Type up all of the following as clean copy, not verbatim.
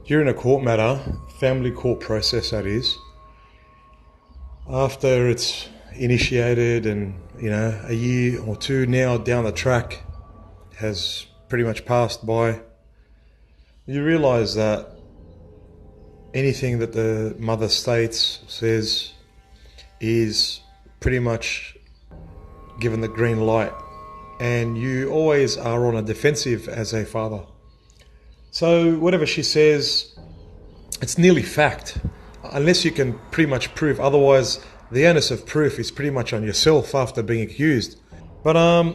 During a court matter, family court process that is, after it's initiated and, a year or two now down the track has pretty much passed by, you realise that anything that the mother states, says, is pretty much given the green light, and you always are on a defensive as a father. So whatever she says, it's nearly fact, unless you can pretty much prove otherwise. The onus of proof is pretty much on yourself after being accused. But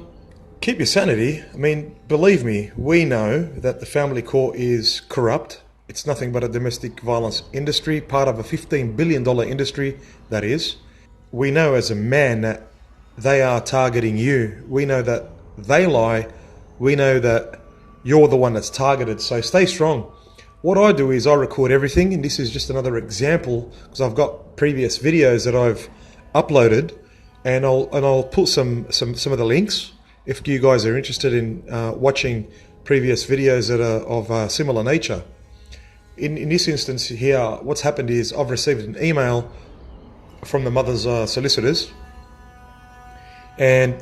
keep your sanity. I mean, believe me, we know that the family court is corrupt. It's nothing but a domestic violence industry, part of a $15 billion industry, that is. We know as a man that they are targeting you. We know that they lie. We know that you're the one that's targeted, so stay strong. What I do is I record everything, and this is just another example because I've got previous videos that I've uploaded, and I'll put some of the links if you guys are interested in watching previous videos that are of similar nature. In this instance here, what's happened is I've received an email from the mother's solicitors, and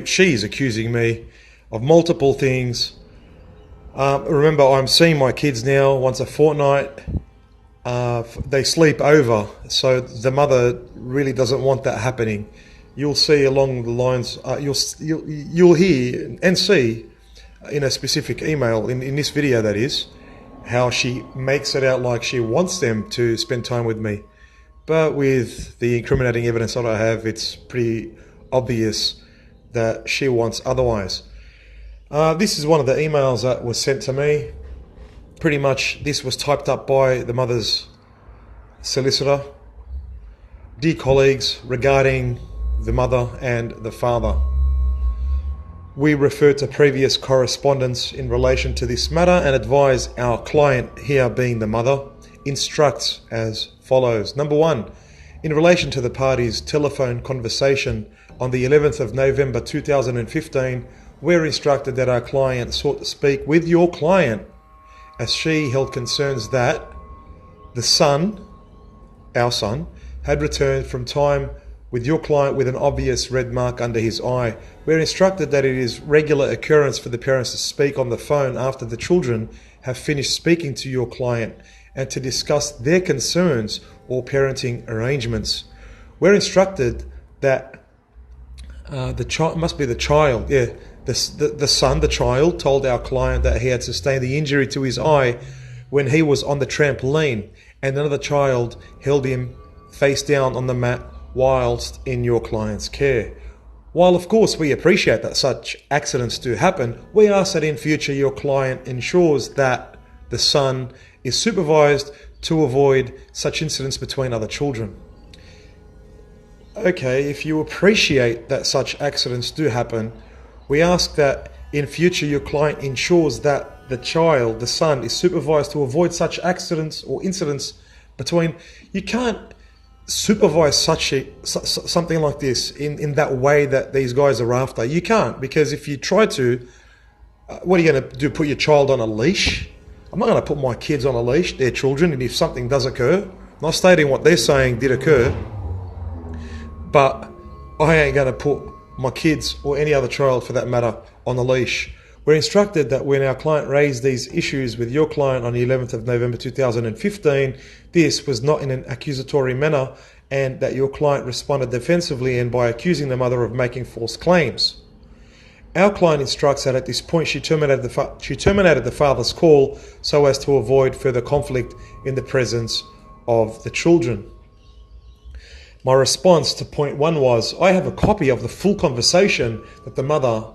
she's accusing me of multiple things. Remember, I'm seeing my kids now once a fortnight. They sleep over, so the mother really doesn't want that happening. You'll see along the lines, you'll hear and see in a specific email, in this video that is, how she makes it out like she wants them to spend time with me. But with the incriminating evidence that I have, it's pretty obvious that she wants otherwise. This is one of the emails that was sent to me. Pretty much this was typed up by the mother's solicitor. Dear colleagues, regarding the mother and the father, we refer to previous correspondence in relation to this matter and advise our client, here being the mother, instructs as follows. Number 1, in relation to the parties' telephone conversation on the 11th of November 2015, we're instructed that our client sought to speak with your client as she held concerns that the son, our son, had returned from time with your client with an obvious red mark under his eye. We're instructed that it is regular occurrence for the parents to speak on the phone after the children have finished speaking to your client and to discuss their concerns or parenting arrangements. We're instructed that the child told our client that he had sustained the injury to his eye when he was on the trampoline, and another child held him face down on the mat whilst in your client's care. While of course we appreciate that such accidents do happen, we ask that in future your client ensures that the son is supervised to avoid such incidents between other children. Okay, if you appreciate that such accidents do happen, we ask that in future your client ensures that the son, is supervised to avoid such accidents or incidents between. You can't supervise something like this in that way that these guys are after. You can't, because if you try to, what are you going to do, put your child on a leash? I'm not going to put my kids on a leash, they're children, and if something does occur, I'm not stating what they're saying did occur, but I ain't going to put my kids or any other child for that matter on a leash. We're instructed that when our client raised these issues with your client on the 11th of November 2015, this was not in an accusatory manner, and that your client responded defensively and by accusing the mother of making false claims. Our client instructs that at this point she terminated the father's call so as to avoid further conflict in the presence of the children. My response to point 1 was, I have a copy of the full conversation that the mother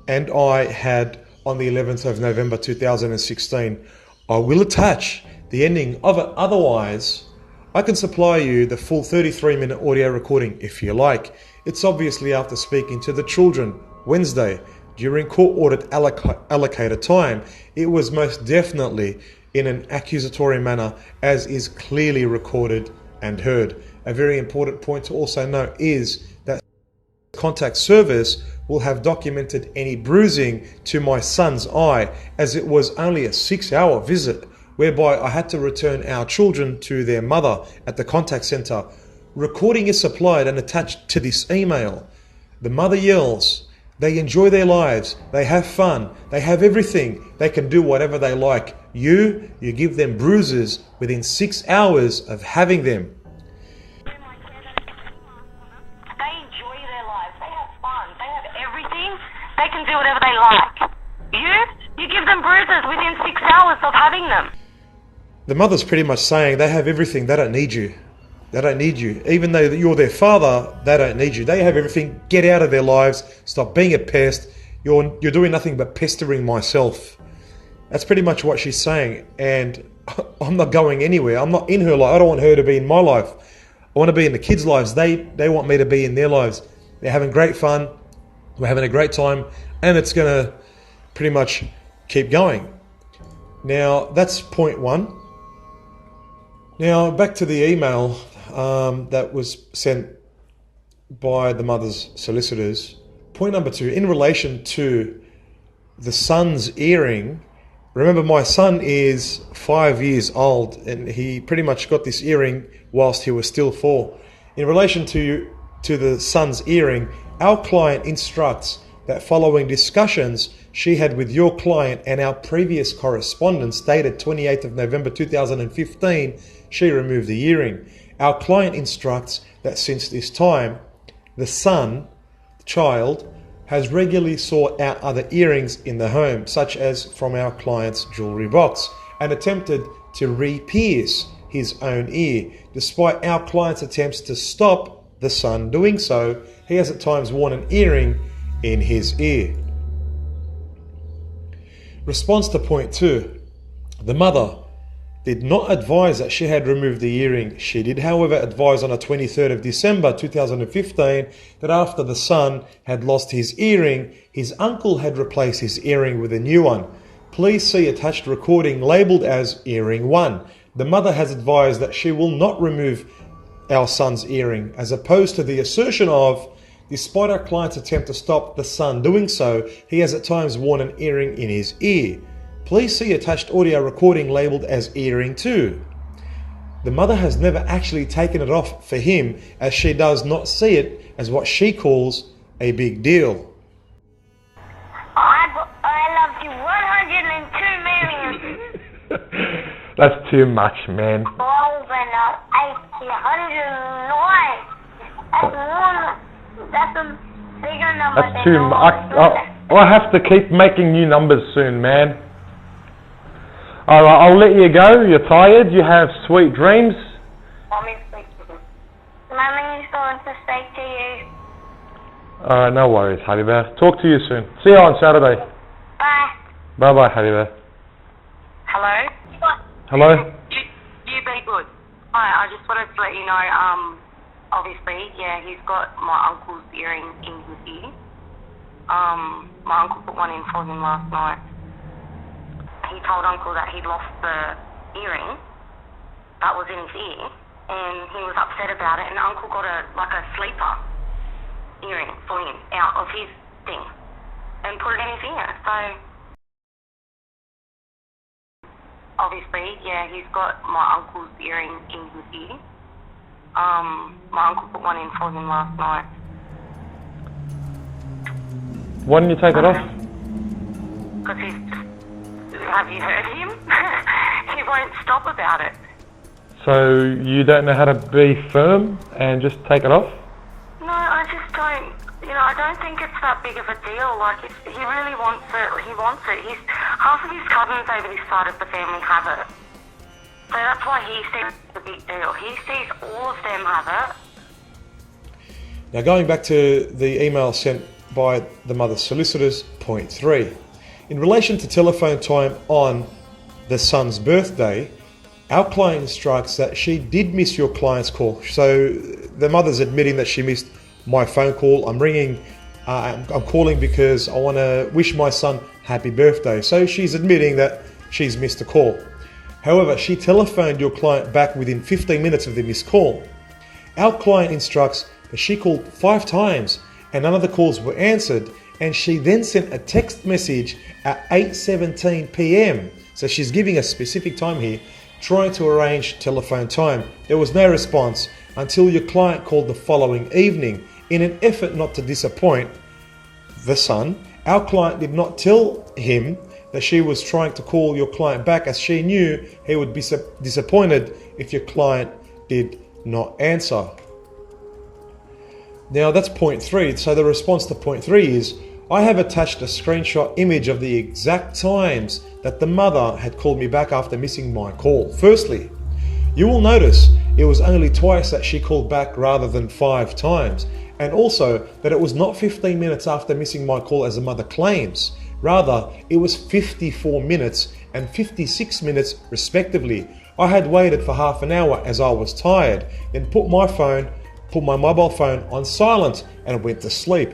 and I had on the 11th of November 2016. I will attach the ending of it. Otherwise, I can supply you the full 33-minute audio recording if you like. It's obviously after speaking to the children Wednesday during court-ordered allocated time. It was most definitely in an accusatory manner, as is clearly recorded and heard. A very important point to also note is that contact service will have documented any bruising to my son's eye, as it was only a 6-hour visit whereby I had to return our children to their mother at the contact center. Recording is supplied and attached to this email. The mother yells, they enjoy their lives, they have fun, they have everything, they can do whatever they like. You give them bruises within 6 hours of having them. They enjoy their lives, they have fun, they have everything, they can do whatever they like. You give them bruises within 6 hours of having them. The mother's pretty much saying they have everything, they don't need you. They don't need you. Even though you're their father, they don't need you. They have everything. Get out of their lives. Stop being a pest. You're doing nothing but pestering myself. That's pretty much what she's saying. And I'm not going anywhere. I'm not in her life. I don't want her to be in my life. I want to be in the kids' lives. They want me to be in their lives. They're having great fun. We're having a great time. And it's going to pretty much keep going. Now, that's point one. Now, back to the email that was sent by the mother's solicitors. Point number two, in relation to the son's earring, remember my son is 5 years old and he pretty much got this earring whilst he was still 4. In relation to the son's earring, our client instructs that following discussions she had with your client and our previous correspondence dated 28th of November 2015, she removed the earring. Our client instructs that since this time, the son, the child, has regularly sought out other earrings in the home, such as from our client's jewellery box, and attempted to re-pierce his own ear. Despite our client's attempts to stop the son doing so, he has at times worn an earring in his ear. Response to point two. The mother did not advise that she had removed the earring. She did, however, advise on the 23rd of December 2015 that after the son had lost his earring, his uncle had replaced his earring with a new one. Please see attached recording labelled as Earring 1. The mother has advised that she will not remove our son's earring, as opposed to the assertion of, despite our client's attempt to stop the son doing so, he has at times worn an earring in his ear. Please see attached audio recording labelled as Earring 2. The mother has never actually taken it off for him, as she does not see it as what she calls a big deal. I love you 102 million. That's too much, man. More than 109. That's a bigger number. That's too much. I have to keep making new numbers soon, man. Alright, I'll let you go. You're tired. You have sweet dreams. Mommy just wants to speak to you. Alright, no worries, Habiba. Talk to you soon. See you on Saturday. Bye. Bye-bye, Habiba. Hello? Hello? You be good. Hi, I just wanted to let you know, obviously, yeah, he's got my uncle's earring in his ear. My uncle put one in for him last night. He told Uncle that he'd lost the earring that was in his ear, and he was upset about it, and Uncle got a sleeper earring for him out of his thing and put it in his ear. So obviously, yeah, he's got my uncle's earring in his ear. My uncle put one in for him last night. Why didn't you take it off? Because he's just... Have you heard him? He won't stop about it. So you don't know how to be firm and just take it off? No, I just don't. I don't think it's that big of a deal. He really wants it. He wants it. Half of his cousins over this side of the family have it. So that's why he sees it's a big deal. He sees all of them have it. Now going back to the email sent by the mother's solicitors, point 3. In relation to telephone time on the son's birthday, our client instructs that she did miss your client's call. So the mother's admitting that she missed my phone call. I'm calling because I want to wish my son happy birthday. So she's admitting that she's missed a call. However, she telephoned your client back within 15 minutes of the missed call. Our client instructs that she called 5 times and none of the calls were answered, and she then sent a text message at 8:17 p.m. So she's giving a specific time here, trying to arrange telephone time. There was no response until your client called the following evening. In an effort not to disappoint the son, our client did not tell him that she was trying to call your client back, as she knew he would be disappointed if your client did not answer. Now that's point 3. So the response to point 3 is, I have attached a screenshot image of the exact times that the mother had called me back after missing my call. Firstly, you will notice it was only twice that she called back rather than 5 times. And also that it was not 15 minutes after missing my call as the mother claims. Rather, it was 54 minutes and 56 minutes respectively. I had waited for half an hour as I was tired, then put my mobile phone on silent and went to sleep.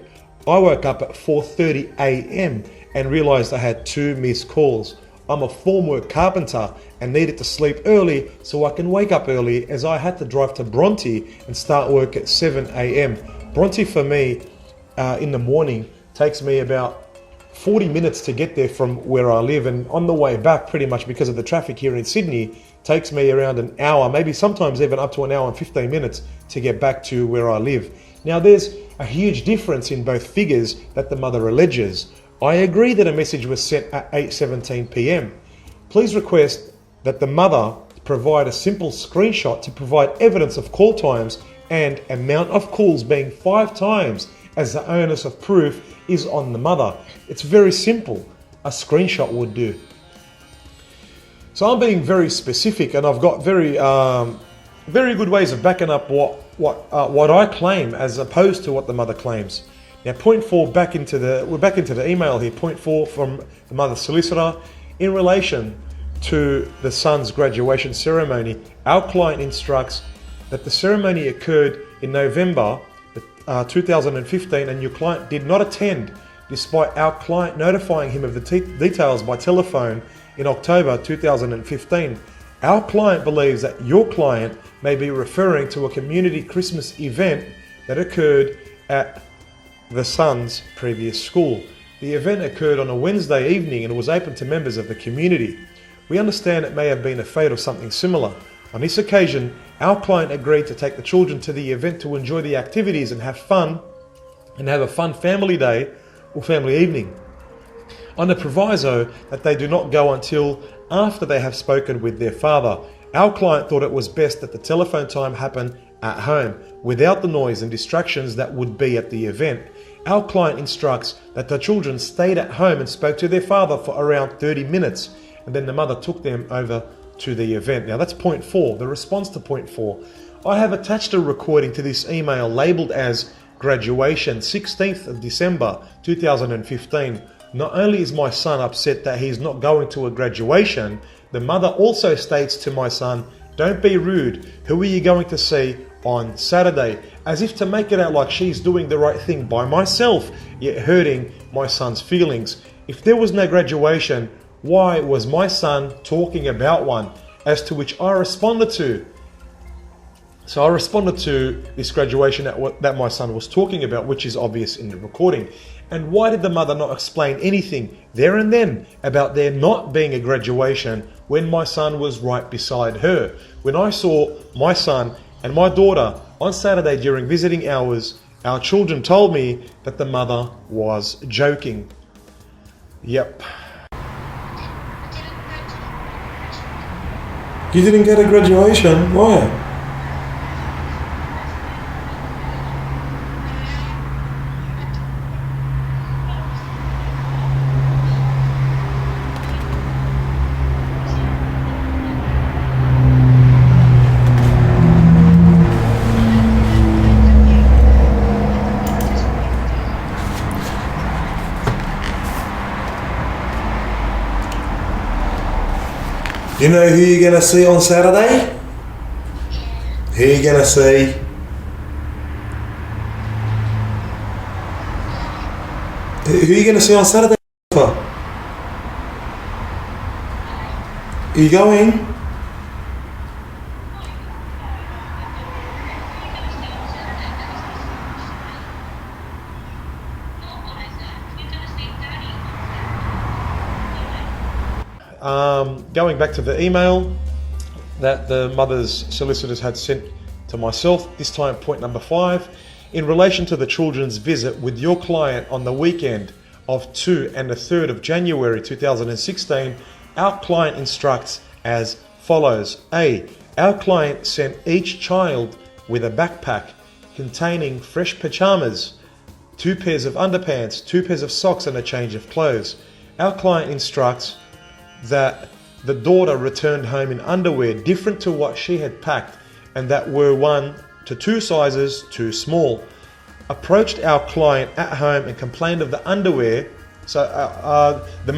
I woke up at 4:30 a.m. and realized I had 2 missed calls. I'm a formwork carpenter and needed to sleep early so I can wake up early, as I had to drive to Bronte and start work at 7 a.m. Bronte for me in the morning takes me about 40 minutes to get there from where I live, and on the way back, pretty much because of the traffic here in Sydney, takes me around an hour, maybe sometimes even up to an hour and 15 minutes to get back to where I live. Now there's a huge difference in both figures that the mother alleges. I agree that a message was sent at 8:17 p.m. Please request that the mother provide a simple screenshot to provide evidence of call times and amount of calls being 5 times, as the onus of proof is on the mother. It's very simple. A screenshot would do. So I'm being very specific, and I've got very good ways of backing up what I claim as opposed to what the mother claims. Now, point 4, we're back into the email here. Point 4 from the mother's solicitor. In relation to the son's graduation ceremony, our client instructs that the ceremony occurred in November 2015, and your client did not attend, despite our client notifying him of the details by telephone in October 2015. Our client believes that your client may be referring to a community Christmas event that occurred at the son's previous school. The event occurred on a Wednesday evening and was open to members of the community. We understand it may have been a fate or something similar. On this occasion, our client agreed to take the children to the event to enjoy the activities and have fun, and have a fun family day or family evening, on the proviso that they do not go until after they have spoken with their father. Our client thought it was best that the telephone time happen at home, without the noise and distractions that would be at the event. Our client instructs that the children stayed at home and spoke to their father for around 30 minutes, and then the mother took them over to the event. Now that's point 4, the response to point 4. I have attached a recording to this email labelled as graduation, 16th of December 2015. Not only is my son upset that he's not going to a graduation, the mother also states to my son, "Don't be rude, who are you going to see on Saturday?" As if to make it out like she's doing the right thing by myself, yet hurting my son's feelings. If there was no graduation, why was my son talking about one? As to which I responded to. So I responded to this graduation that my son was talking about, which is obvious in the recording. And why did the mother not explain anything there and then about there not being a graduation when my son was right beside her? When I saw my son and my daughter on Saturday during visiting hours, our children told me that the mother was joking. Yep. You didn't get a graduation? Why? You know who you're going to see on Saturday? Who are you going to see? Who are you going to see on Saturday? Are you going? Going back to the email that the mother's solicitors had sent to myself, this time point number 5. In relation to the children's visit with your client on the weekend of 2 and the 3rd of January 2016, our client instructs as follows. A. Our client sent each child with a backpack containing fresh pajamas, 2 pairs of underpants, 2 pairs of socks and a change of clothes. Our client instructs that the daughter returned home in underwear different to what she had packed and that were 1 to 2 sizes too small. Approached our client at home and complained of the underwear. So the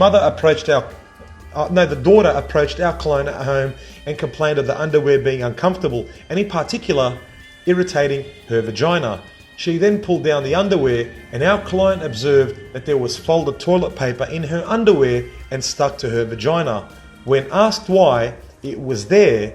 daughter approached our client at home and complained of the underwear being uncomfortable and in particular irritating her vagina. She then pulled down the underwear and our client observed that there was folded toilet paper in her underwear and stuck to her vagina. When asked why it was there,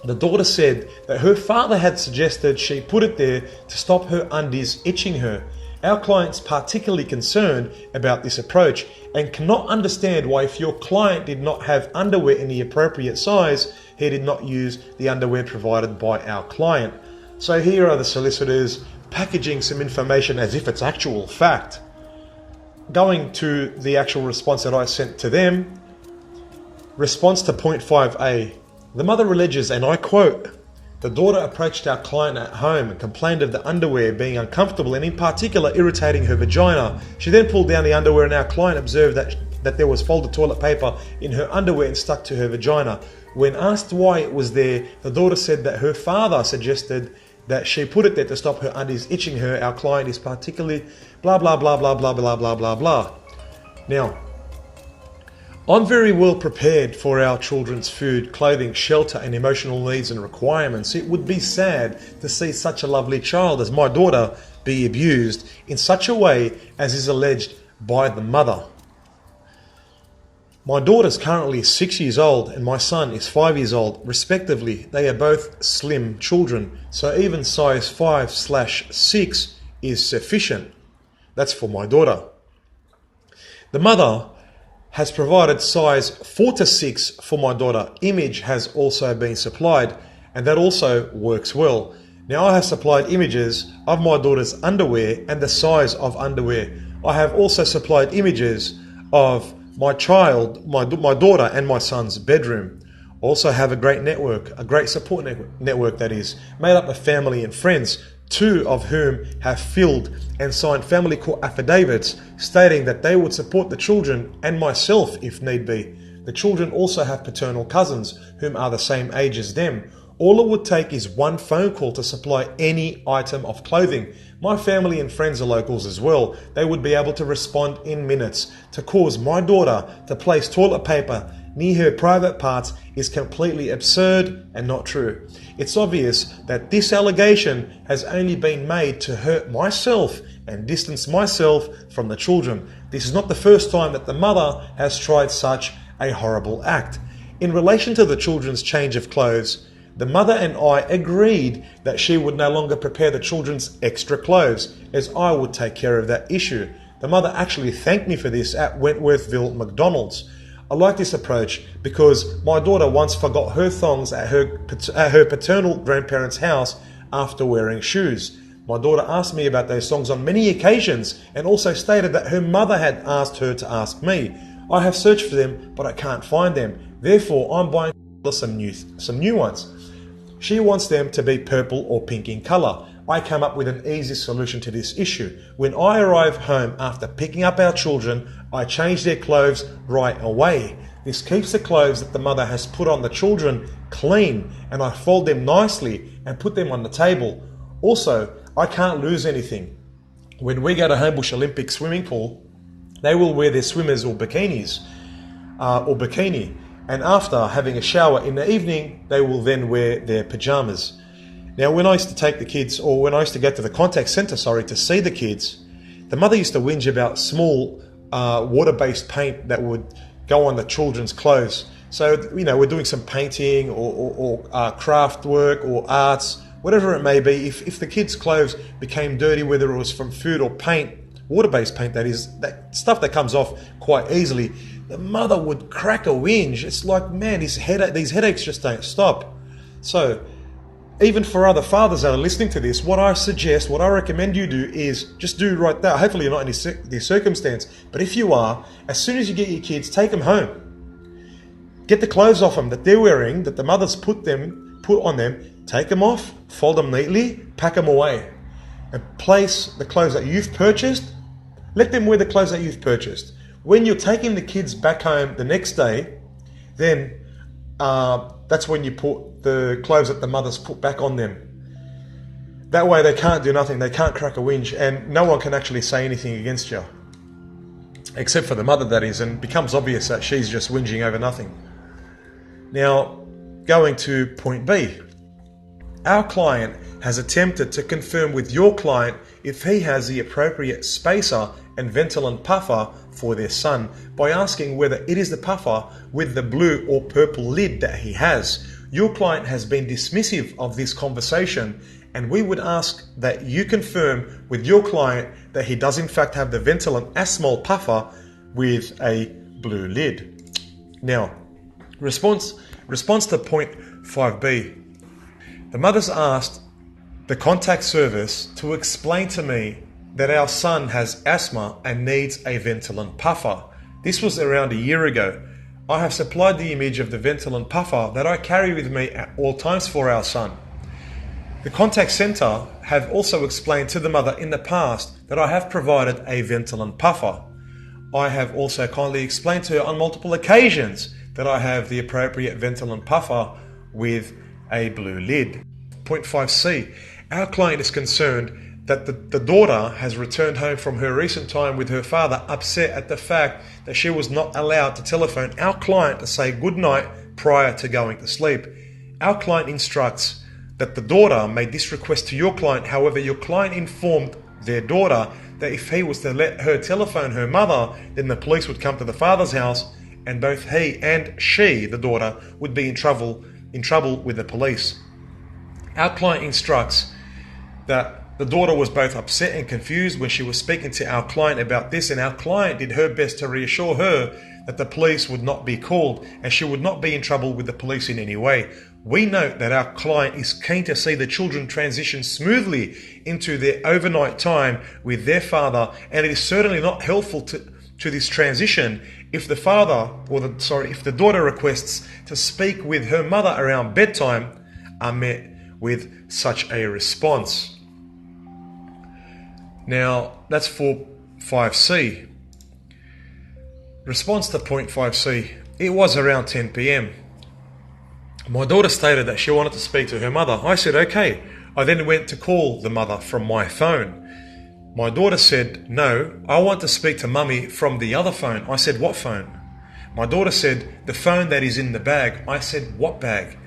the daughter said that her father had suggested she put it there to stop her undies itching her. Our client's particularly concerned about this approach and cannot understand why if your client did not have underwear in the appropriate size, he did not use the underwear provided by our client. So here are the solicitors packaging some information as if it's actual fact. Going to the actual response that I sent to them, response to point 5A. The mother alleges, and I quote, the daughter approached our client at home and complained of the underwear being uncomfortable and in particular irritating her vagina. She then pulled down the underwear and our client observed that there was folded toilet paper in her underwear and stuck to her vagina. When asked why it was there, the daughter said that her father suggested that she put it there to stop her undies itching her. Our client is particularly blah blah blah blah blah blah blah blah blah. Now, I'm very well prepared for our children's food, clothing, shelter and emotional needs and requirements. It would be sad to see such a lovely child as my daughter be abused in such a way as is alleged by the mother. My daughter's currently 6 years old and my son is 5 years old, respectively. They are both slim children, so even size 5/6 is sufficient. That's for my daughter. The mother has provided size 4 to 6 for my daughter. Image has also been supplied and that also works well. Now I have supplied images of my daughter's underwear and the size of underwear. I have also supplied images of my daughter and my son's bedroom. Also have a great network, a great support network that is, made up of family and friends, 2 of whom have filled and signed family court affidavits stating that they would support the children and myself if need be. The children also have paternal cousins whom are the same age as them. All it would take is 1 phone call to supply any item of clothing. My family and friends are locals as well. They would be able to respond in minutes. To cause my daughter to place toilet paper near her private parts is completely absurd and not true. It's obvious that this allegation has only been made to hurt myself and distance myself from the children. This is not the first time that the mother has tried such a horrible act. In relation to the children's change of clothes, the mother and I agreed that she would no longer prepare the children's extra clothes, as I would take care of that issue. The mother actually thanked me for this at Wentworthville McDonald's. I like this approach because my daughter once forgot her thongs at her paternal grandparents' house after wearing shoes. My daughter asked me about those thongs on many occasions and also stated that her mother had asked her to ask me. I have searched for them, but I can't find them. Therefore, I'm buying some new ones. She wants them to be purple or pink in colour. I came up with an easy solution to this issue. When I arrive home after picking up our children, I change their clothes right away. This keeps the clothes that the mother has put on the children clean, and I fold them nicely and put them on the table. Also, I can't lose anything. When we go to Homebush Olympic swimming pool, they will wear their swimmers or bikinis, or bikini. And after having a shower in the evening, they will then wear their pajamas. Now, when I used to take the kids, or when I used to go to the contact centre, to see the kids, the mother used to whinge about small water-based paint that would go on the children's clothes. So, we're doing some painting or craft work or arts, whatever it may be. If the kids' clothes became dirty, whether it was from food or paint, water-based paint that is, that stuff that comes off quite easily, the mother would crack a whinge. It's like, man, these headaches just don't stop. So, even for other fathers that are listening to this, what I recommend you do is just do right there. Hopefully you're not in this circumstance, but if you are, as soon as you get your kids, take them home. Get the clothes off them that they're wearing, that the mother's put on them, take them off, fold them neatly, pack them away, and place the clothes that you've purchased. Let them wear the clothes that you've purchased. When you're taking the kids back home the next day, then that's when you put the clothes that the mother's put back on them. That way they can't do nothing, they can't crack a whinge, and no one can actually say anything against you. Except for the mother, that is, and it becomes obvious that she's just whinging over nothing. Now, going to point B. Our client has attempted to confirm with your client if he has the appropriate spacer and ventilant puffer for their son by asking whether it is the puffer with the blue or purple lid that he has. Your client has been dismissive of this conversation, and we would ask that you confirm with your client that he does in fact have the ventilant asmol puffer with a blue lid. Now, response to point 5B. The mother's asked the contact service to explain to me that our son has asthma and needs a ventilant puffer. This was around a year ago. I have supplied the image of the ventilant puffer that I carry with me at all times for our son. The contact centre have also explained to the mother in the past that I have provided a ventilant puffer. I have also kindly explained to her on multiple occasions that I have the appropriate ventilant puffer with a blue lid. Point 5C. Our client is concerned that the daughter has returned home from her recent time with her father upset at the fact that she was not allowed to telephone our client to say good night prior to going to sleep. Our client instructs that the daughter made this request to your client. However, your client informed their daughter that if he was to let her telephone her mother, then the police would come to the father's house and both he and she, the daughter, would be in trouble with the police. Our client instructs that the daughter was both upset and confused when she was speaking to our client about this, and our client did her best to reassure her that the police would not be called and she would not be in trouble with the police in any way. We note that our client is keen to see the children transition smoothly into their overnight time with their father, and it is certainly not helpful to this transition if the daughter requests to speak with her mother around bedtime are met with such a response. Now, that's for 5C. Response to point 5C. It was around 10 p.m. My daughter stated that she wanted to speak to her mother. I said, okay. I then went to call the mother from my phone. My daughter said, no, I want to speak to mummy from the other phone. I said, what phone? My daughter said, the phone that is in the bag. I said, what bag?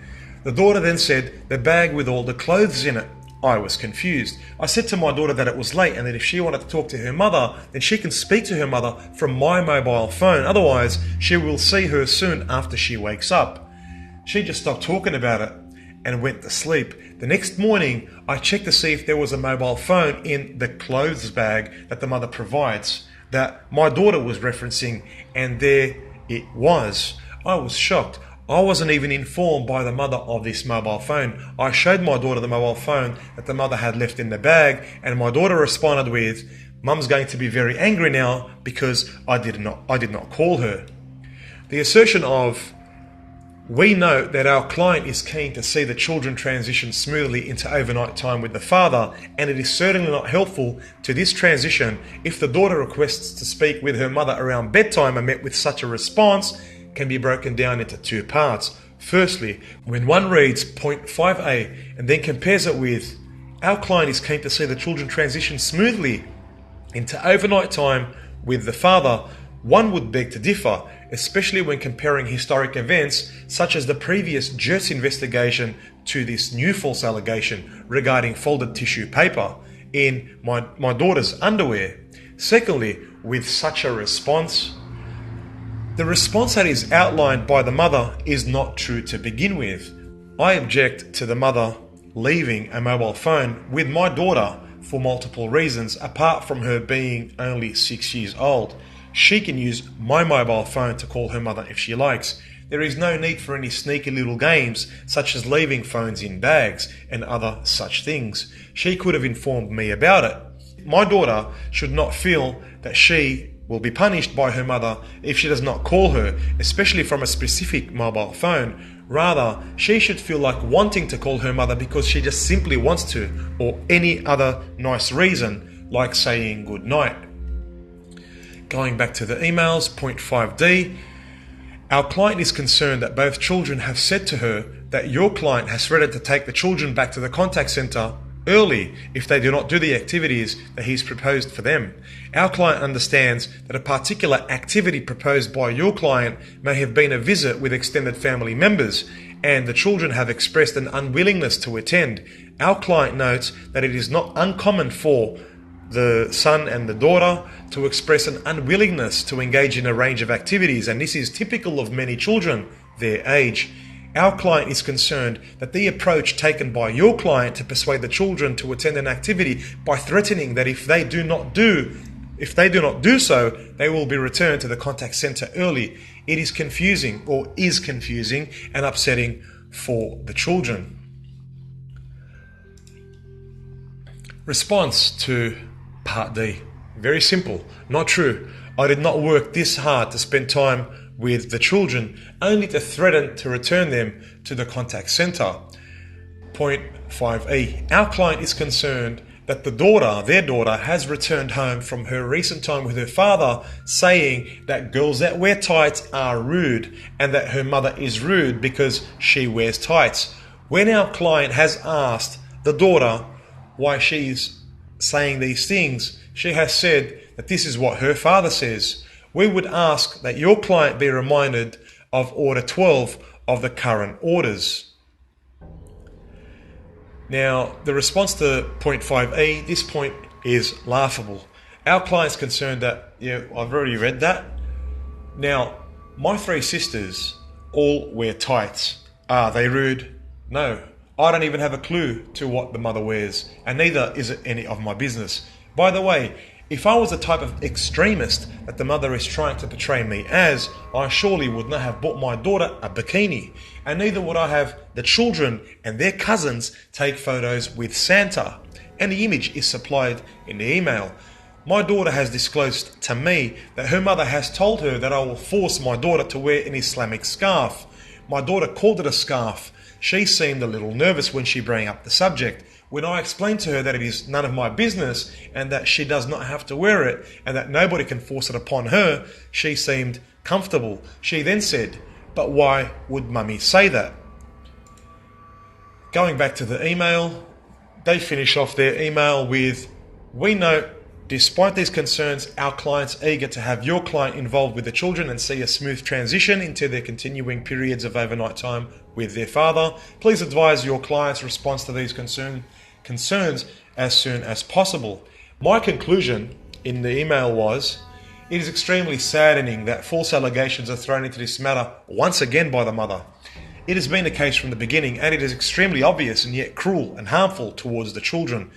The daughter then said, the bag with all the clothes in it. I was confused. I said to my daughter that it was late and that if she wanted to talk to her mother, then she can speak to her mother from my mobile phone. Otherwise, she will see her soon after she wakes up. She just stopped talking about it and went to sleep. The next morning, I checked to see if there was a mobile phone in the clothes bag that the mother provides that my daughter was referencing, and there it was. I was shocked. I wasn't even informed by the mother of this mobile phone. I showed my daughter the mobile phone that the mother had left in the bag, and my daughter responded with, Mum's going to be very angry now because I did not call her. The assertion of, we note that our client is keen to see the children transition smoothly into overnight time with the father, and it is certainly not helpful to this transition if the daughter requests to speak with her mother around bedtime and met with such a response can be broken down into two parts. Firstly, when one reads point 5A and then compares it with, our client is keen to see the children transition smoothly into overnight time with the father, one would beg to differ, especially when comparing historic events such as the previous JERS investigation to this new false allegation regarding folded tissue paper in my daughter's underwear. Secondly, with such a response, the response that is outlined by the mother is not true to begin with. I object to the mother leaving a mobile phone with my daughter for multiple reasons, apart from her being only 6 years old. She can use my mobile phone to call her mother if she likes. There is no need for any sneaky little games such as leaving phones in bags and other such things. She could have informed me about it. My daughter should not feel that she will be punished by her mother if she does not call her, especially from a specific mobile phone. Rather, she should feel like wanting to call her mother because she just simply wants to, or any other nice reason, like saying good night. Going back to the emails, point 5D, our client is concerned that both children have said to her that your client has threatened to take the children back to the contact centre early if they do not do the activities that he's proposed for them. Our client understands that a particular activity proposed by your client may have been a visit with extended family members, and the children have expressed an unwillingness to attend. Our client notes that it is not uncommon for the son and the daughter to express an unwillingness to engage in a range of activities, and this is typical of many children their age. Our client is concerned that the approach taken by your client to persuade the children to attend an activity by threatening that if they do not do so, they will be returned to the contact center early. It is confusing and upsetting for the children. Response to Part D. Very simple. Not true. I did not work this hard to spend time with the children, only to threaten to return them to the contact center. Point 5E. Our client is concerned that their daughter, has returned home from her recent time with her father, saying that girls that wear tights are rude and that her mother is rude because she wears tights. When our client has asked the daughter why she's saying these things, she has said that this is what her father says. We would ask that your client be reminded of Order 12 of the current orders. Now, the response to point 5A, this point is laughable. Our client's concerned that, I've already read that. Now, my three sisters all wear tights. Are they rude? No. I don't even have a clue to what the mother wears, and neither is it any of my business. By the way, if I was the type of extremist that the mother is trying to portray me as, I surely would not have bought my daughter a bikini, and neither would I have the children and their cousins take photos with Santa, and the image is supplied in the email. My daughter has disclosed to me that her mother has told her that I will force my daughter to wear an Islamic scarf. My daughter called it a scarf. She seemed a little nervous when she brought up the subject. When I explained to her that it is none of my business and that she does not have to wear it and that nobody can force it upon her, she seemed comfortable. She then said, "But why would mummy say that?" Going back to the email, they finish off their email with, "We note, despite these concerns, our client's eager to have your client involved with the children and see a smooth transition into their continuing periods of overnight time with their father. Please advise your client's response to these concerns as soon as possible." My conclusion in the email was, it is extremely saddening that false allegations are thrown into this matter once again by the mother. It has been the case from the beginning, and it is extremely obvious and yet cruel and harmful towards the children.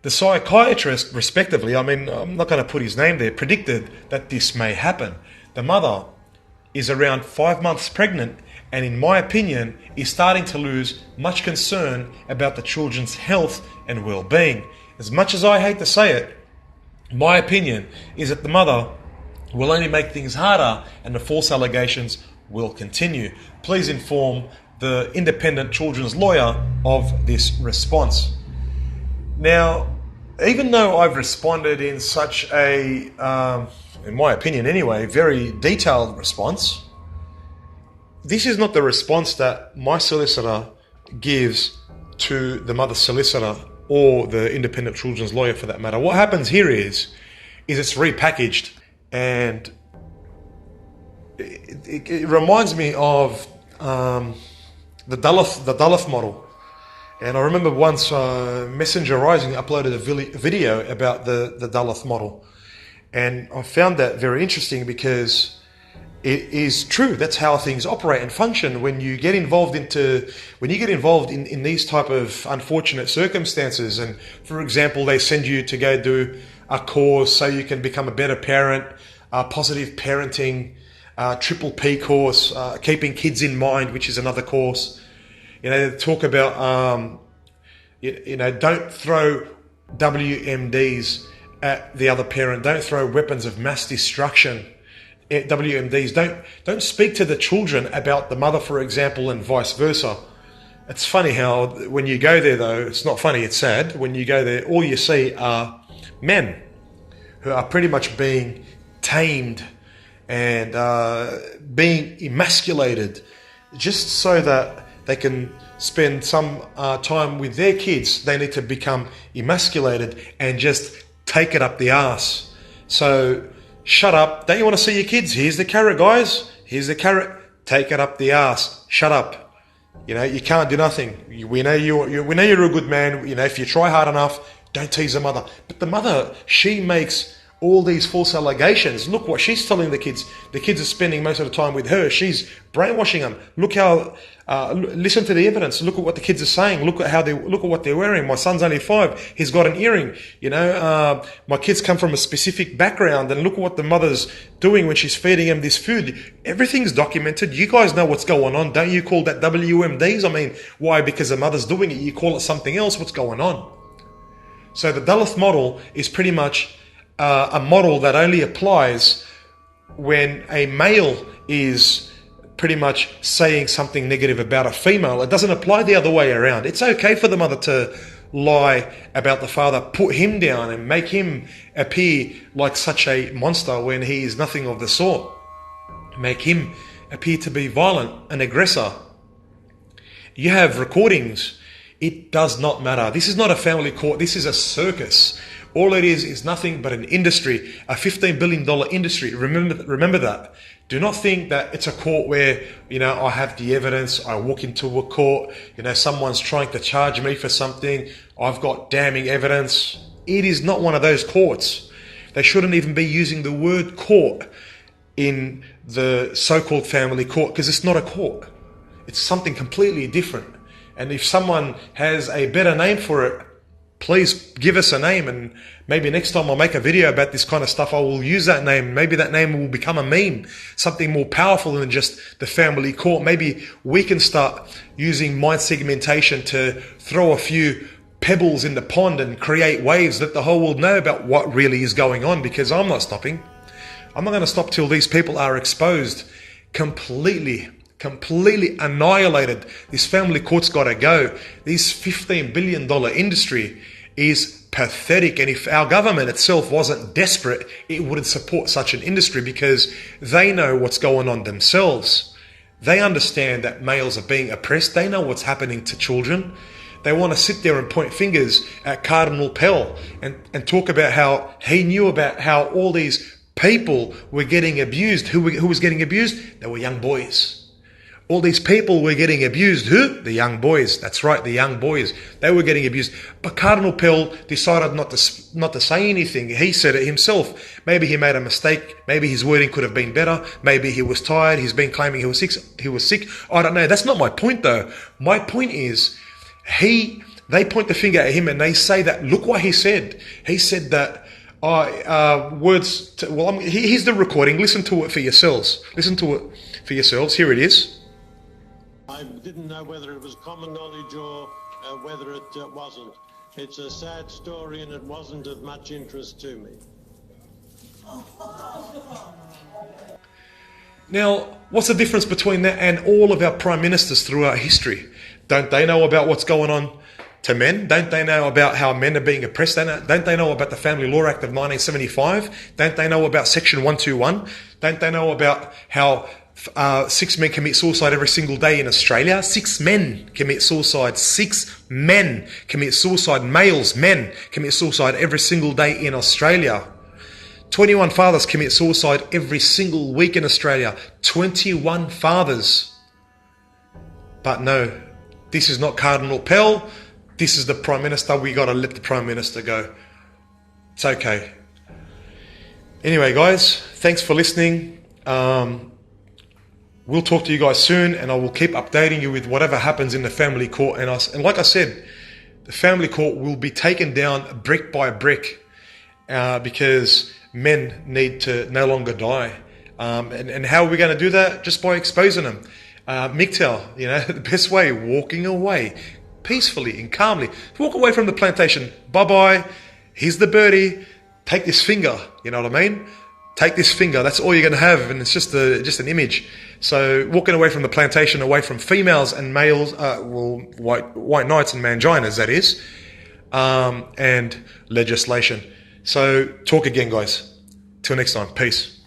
The psychiatrist, respectively, I'm not going to put his name there, predicted that this may happen. The mother is around 5 months pregnant and, in my opinion, is starting to lose much concern about the children's health and well-being. As much as I hate to say it, my opinion is that the mother will only make things harder and the false allegations will continue. Please inform the independent children's lawyer of this response. Now, even though I've responded in such a, in my opinion anyway, very detailed response, this is not the response that my solicitor gives to the mother's solicitor or the independent children's lawyer for that matter. What happens here is it's repackaged, and it reminds me of the D.A.R.V.O model. And I remember once Messenger Rising uploaded a video about the D.A.R.V.O model, and I found that very interesting because it is true. That's how things operate and function when you get involved in these type of unfortunate circumstances. And for example, they send you to go do a course so you can become a better parent. positive parenting, triple P course, keeping kids in mind, which is another course. They talk about, don't throw WMDs at the other parent. Don't throw weapons of mass destruction at WMDs. Don't speak to the children about the mother, for example, and vice versa. It's funny how when you go there, though, it's not funny, it's sad. When you go there, all you see are men who are pretty much being tamed and being emasculated just so that they can spend some time with their kids. They need to become emasculated and just take it up the arse. So shut up. Don't you want to see your kids? Here's the carrot, guys. Here's the carrot. Take it up the arse. Shut up. You can't do nothing. We know you're a good man. If you try hard enough, don't tease the mother. But the mother, she makes all these false allegations. Look what she's telling the kids. The kids are spending most of the time with her. She's brainwashing them. Look how. Listen to the evidence. Look at what the kids are saying. Look at what they're wearing. My son's only 5. He's got an earring. My kids come from a specific background, and look at what the mother's doing when she's feeding him this food. Everything's documented. You guys know what's going on. Don't you call that WMDs? I mean, why? Because the mother's doing it. You call it something else. What's going on? So the D.A.R.V.O model is pretty much a model that only applies when a male is pretty much saying something negative about a female. It doesn't apply the other way around. It's okay for the mother to lie about the father, put him down and make him appear like such a monster when he is nothing of the sort. Make him appear to be violent, an aggressor. You have recordings. It does not matter. This is not a family court. This is a circus. All it is nothing but an industry, a $15 billion industry. Remember that. Do not think that it's a court where, I have the evidence, I walk into a court, someone's trying to charge me for something, I've got damning evidence. It is not one of those courts. They shouldn't even be using the word court in the so-called family court, because it's not a court. It's something completely different. And if someone has a better name for it, please give us a name, and maybe next time I'll make a video about this kind of stuff, I will use that name. Maybe that name will become a meme, something more powerful than just the family court. Maybe we can start using mind segmentation to throw a few pebbles in the pond and create waves that the whole world know about what really is going on, because I'm not stopping. I'm not going to stop till these people are exposed, completely annihilated. This family court's got to go. This $15 billion industry is pathetic. And if our government itself wasn't desperate, it wouldn't support such an industry, because they know what's going on themselves. They understand that males are being oppressed. They know what's happening to children. They want to sit there and point fingers at Cardinal Pell and talk about how he knew about how all these people were getting abused. Who was getting abused? They were young boys. All these people were getting abused. Who? The young boys. That's right, the young boys. They were getting abused. But Cardinal Pell decided not to say anything. He said it himself. Maybe he made a mistake. Maybe his wording could have been better. Maybe he was tired. He's been claiming he was sick. I don't know. That's not my point, though. My point is, they point the finger at him and they say that, look what he said. He said that here's the recording. Listen to it for yourselves. Here it is. I didn't know whether it was common knowledge or whether it wasn't. It's a sad story and it wasn't of much interest to me. Now, what's the difference between that and all of our prime ministers throughout history? Don't they know about what's going on to men? Don't they know about how men are being oppressed? Don't they know about the Family Law Act of 1975? Don't they know about Section 121? Don't they know about how 6 men commit suicide every single day in Australia? 6 men commit suicide. 6 men commit suicide. Men commit suicide every single day in Australia. 21 fathers commit suicide every single week in Australia. 21 fathers. But no, this is not Cardinal Pell. This is the Prime Minister. We got to let the Prime Minister go. It's okay. Anyway, guys, thanks for listening. We'll talk to you guys soon, and I will keep updating you with whatever happens in the family court. And like I said, the family court will be taken down brick by brick, because men need to no longer die. And how are we going to do that? Just by exposing them. Mgtow, the best way, walking away peacefully and calmly. Walk away from the plantation. Bye-bye. Here's the birdie. Take this finger. You know what I mean? Take this finger. That's all you're going to have, and it's just an image. So walking away from the plantation, away from females and males, white knights and manginas, that is, and legislation. So talk again, guys. Till next time. Peace.